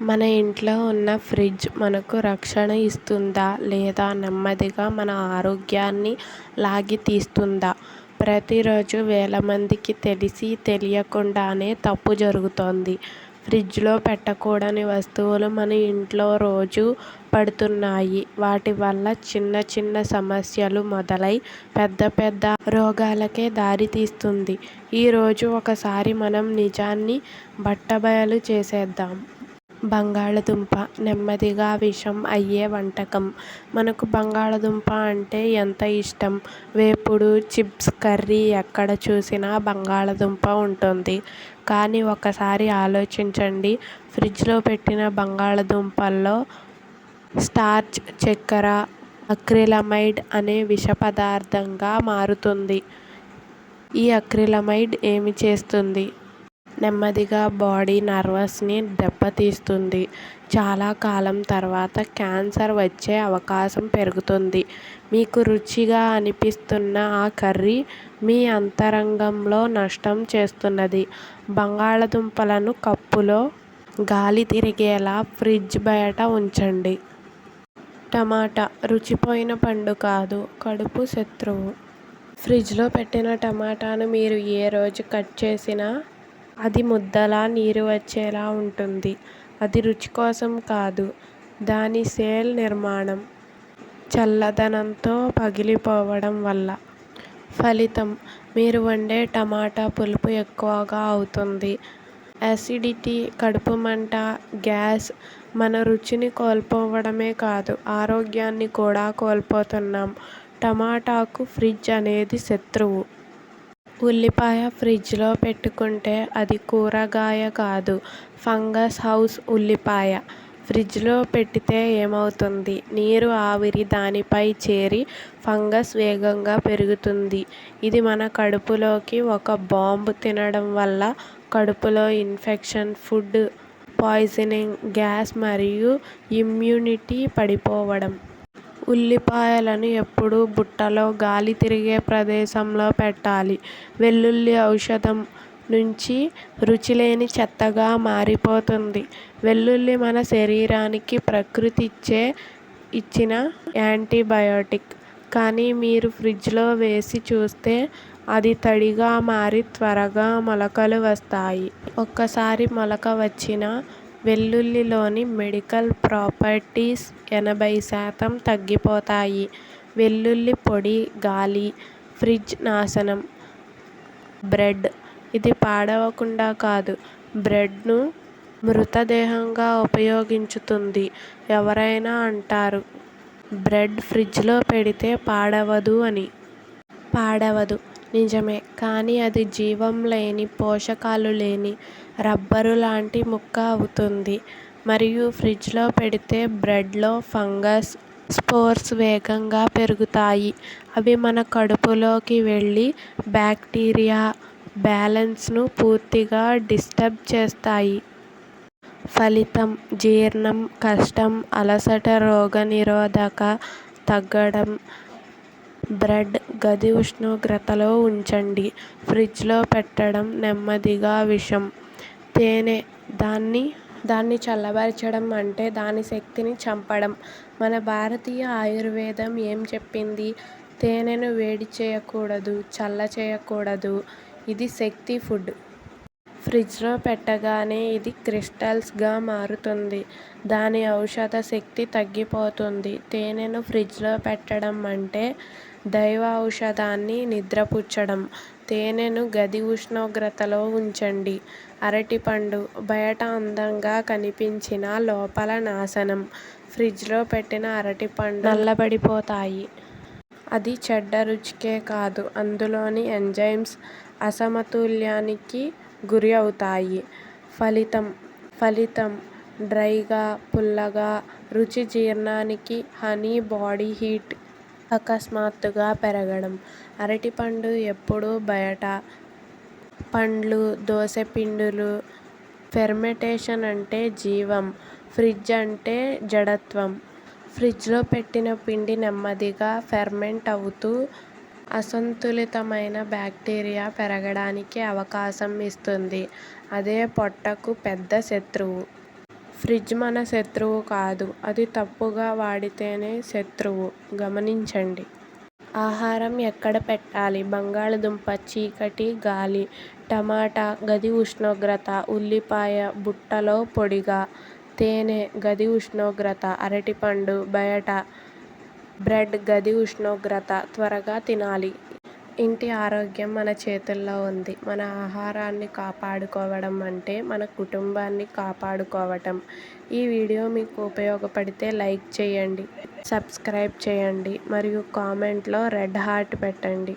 మన ఇంట్లో ఉన్న ఫ్రిడ్జ్ మనకు రక్షణ ఇస్తుందా లేదా నెమ్మదిగా మన ఆరోగ్యాన్ని లాగి తీస్తుందా? ప్రతిరోజు వేల మందికి తెలిసి తెలియకుండానే తప్పు జరుగుతోంది. ఫ్రిడ్జ్లో పెట్టకూడని వస్తువులు మన ఇంట్లో రోజూ పడుతున్నాయి. వాటి వల్ల చిన్న చిన్న సమస్యలు మొదలై పెద్ద పెద్ద రోగాలకే దారితీస్తుంది. ఈరోజు ఒకసారి మనం నిజాన్ని బట్టబయలు చేసేద్దాం. బంగాళదుంప నెమ్మదిగా విషం అయ్యే వంటకం. మనకు బంగాళదుంప అంటే ఎంత ఇష్టం. వేపుడు, చిప్స్, కర్రీ ఎక్కడ చూసినా బంగాళదుంప ఉంటుంది. కానీ ఒకసారి ఆలోచించండి, ఫ్రిడ్జ్లో పెట్టిన బంగాళదుంపల్లో స్టార్చ్ చక్కెర అక్రిలమైడ్ అనే విషపదార్థంగా మారుతుంది. ఈ అక్రిలమైడ్ ఏమి చేస్తుంది? నెమ్మదిగా బాడీ నర్వస్ని దెబ్బతీస్తుంది. చాలా కాలం తర్వాత క్యాన్సర్ వచ్చే అవకాశం పెరుగుతుంది. మీకు రుచిగా అనిపిస్తున్న ఆ కర్రీ మీ అంతరంగంలో నష్టం చేస్తున్నది. బంగాళదుంపలను కప్పులో గాలి తిరిగేలా ఫ్రిడ్జ్ బయట ఉంచండి. టమాటా రుచిపోయిన పండు కాదు, కడుపు శత్రువు. ఫ్రిడ్జ్లో పెట్టిన టమాటాను మీరు ఏ రోజు కట్ చేసినా అది ముద్దలా నీరు వచ్చేలా ఉంటుంది. అది రుచి కోసం కాదు, దాని సెల్ నిర్మాణం చల్లదనంతో పగిలిపోవడం వల్ల. ఫలితం మీరు వండే టమాటా పులుపు ఎక్కువగా అవుతుంది. అసిడిటీ, కడుపుమంట, గ్యాస్. మన రుచిని కోల్పోవడమే కాదు, ఆరోగ్యాన్ని కూడా కోల్పోతున్నాం. టమాటాకు ఫ్రిడ్జ్ అనేది శత్రువు. ఉల్లిపాయ ఫ్రిడ్జ్లో పెట్టుకుంటే అది కూరగాయ కాదు, ఫంగస్ హౌస్ ఉల్లిపాయ. ఫ్రిడ్జ్లో పెట్టితే ఏమవుతుంది? నీరు, ఆవిరి దానిపై చేరి ఫంగస్ వేగంగా పెరుగుతుంది. ఇది మన కడుపులోకి ఒక బాంబు. తినడం వల్ల కడుపులో ఇన్ఫెక్షన్, ఫుడ్ పాయిజనింగ్, గ్యాస్ మరియు ఇమ్యూనిటీ పడిపోవడం. ఉల్లిపాయలను ఎప్పుడూ బుట్టలో గాలి తిరిగే ప్రదేశంలో పెట్టాలి. వెల్లుల్లి ఔషధం నుంచి రుచిలేని చెత్తగా మారిపోతుంది. వెల్లుల్లి మన శరీరానికి ప్రకృతి ఇచ్చిన యాంటీబయాటిక్. కానీ మీరు ఫ్రిడ్జ్లో వేసి చూస్తే అది తడిగా మారి త్వరగా మొలకలు వస్తాయి. ఒక్కసారి మొలక వచ్చినా వెల్లుల్లిలోని మెడికల్ ప్రాపర్టీస్ 80% తగ్గిపోతాయి. వెల్లుల్లి పొడి గాలి, ఫ్రిడ్జ్ నాశనం. బ్రెడ్. ఇది పాడవకుండా కాదు, బ్రెడ్ను మృతదేహంగా ఉపయోగించుతుంది. ఎవరైనా అంటారు బ్రెడ్ ఫ్రిడ్జ్లో పెడితే పాడవదు అని. పాడవదు, నిజమే. కానీ అది జీవం లేని, పోషకాలు లేని రబ్బరు లాంటి ముక్క అవుతుంది. మరియు ఫ్రిడ్జ్లో పెడితే బ్రెడ్లో ఫంగస్ స్పోర్స్ వేగంగా పెరుగుతాయి. అవి మన కడుపులోకి వెళ్ళి బ్యాక్టీరియా బ్యాలెన్స్ను పూర్తిగా డిస్టర్బ్ చేస్తాయి. ఫలితం జీర్ణం కష్టం, అలసట, రోగనిరోధక తగ్గడం. బ్రెడ్ గది ఉష్ణోగ్రతలో ఉంచండి. ఫ్రిడ్జ్లో పెట్టడం నెమ్మదిగా విషం. తేనె. దాన్ని చల్లబరచడం అంటే దాని శక్తిని చంపడం. మన భారతీయ ఆయుర్వేదం ఏం చెప్పింది? తేనెను వేడి చేయకూడదు, చల్ల చేయకూడదు. ఇది శక్తి ఫుడ్. ఫ్రిడ్జ్లో పెట్టగానే ఇది క్రిస్టల్స్గా మారుతుంది. దాని ఔషధ శక్తి తగ్గిపోతుంది. తేనెను ఫ్రిడ్జ్లో పెట్టడం అంటే దైవ ఔషధాన్ని నిద్రపుచ్చడం. తేనెను గది ఉష్ణోగ్రతలో ఉంచండి. అరటిపండు. బయట అందంగా కనిపించినా లోపల నాశనం. ఫ్రిడ్జ్లో పెట్టిన అరటిపండు నల్లబడిపోతాయి. అది చెడ్డ రుచికే కాదు, అందులోని ఎంజైమ్స్ అసమతుల్యానికి గురి అవుతాయి. ఫలితం డ్రైగా, పుల్లగా. రుచి జీర్ణానికి హాని, బాడీ హీట్ అకస్మాత్తుగా పెరగడం. అరటిపండు ఎప్పుడూ బయట. పండ్లు, దోసపిండిలు. ఫెర్మెంటేషన్ అంటే జీవం, ఫ్రిడ్జ్ అంటే జడత్వం. ఫ్రిడ్జ్లో పెట్టిన పిండి నెమ్మదిగా ఫెర్మెంట్ అవుతూ అసంతులితమైన బ్యాక్టీరియా పెరగడానికి అవకాశం ఇస్తుంది. అదే పొట్టకు పెద్ద శత్రువు. ఫ్రిడ్జ్ మన శత్రువు కాదు. అది తప్పుగా వాడితేనే శత్రువు. గమనించండి. ఆహారం ఎక్కడ పెట్టాలి? బంగాళదుంప చీకటి, గాలి. టమాటా గది ఉష్ణోగ్రత. ఉల్లిపాయ బుట్టలో పొడిగా. తేనె గది ఉష్ణోగ్రత. అరటిపండు బయట. బ్రెడ్ గది ఉష్ణోగ్రత. త్వరగా తినాలి. ఇంటి ఆరోగ్యం మన చేతుల్లో ఉంది. మన ఆహారాన్ని కాపాడుకోవడం అంటే మన కుటుంబాన్ని కాపాడుకోవటం. ఈ వీడియో మీకు ఉపయోగపడితే లైక్ చేయండి, సబ్స్క్రైబ్ చేయండి మరియు కామెంట్లో రెడ్ హార్ట్ పెట్టండి.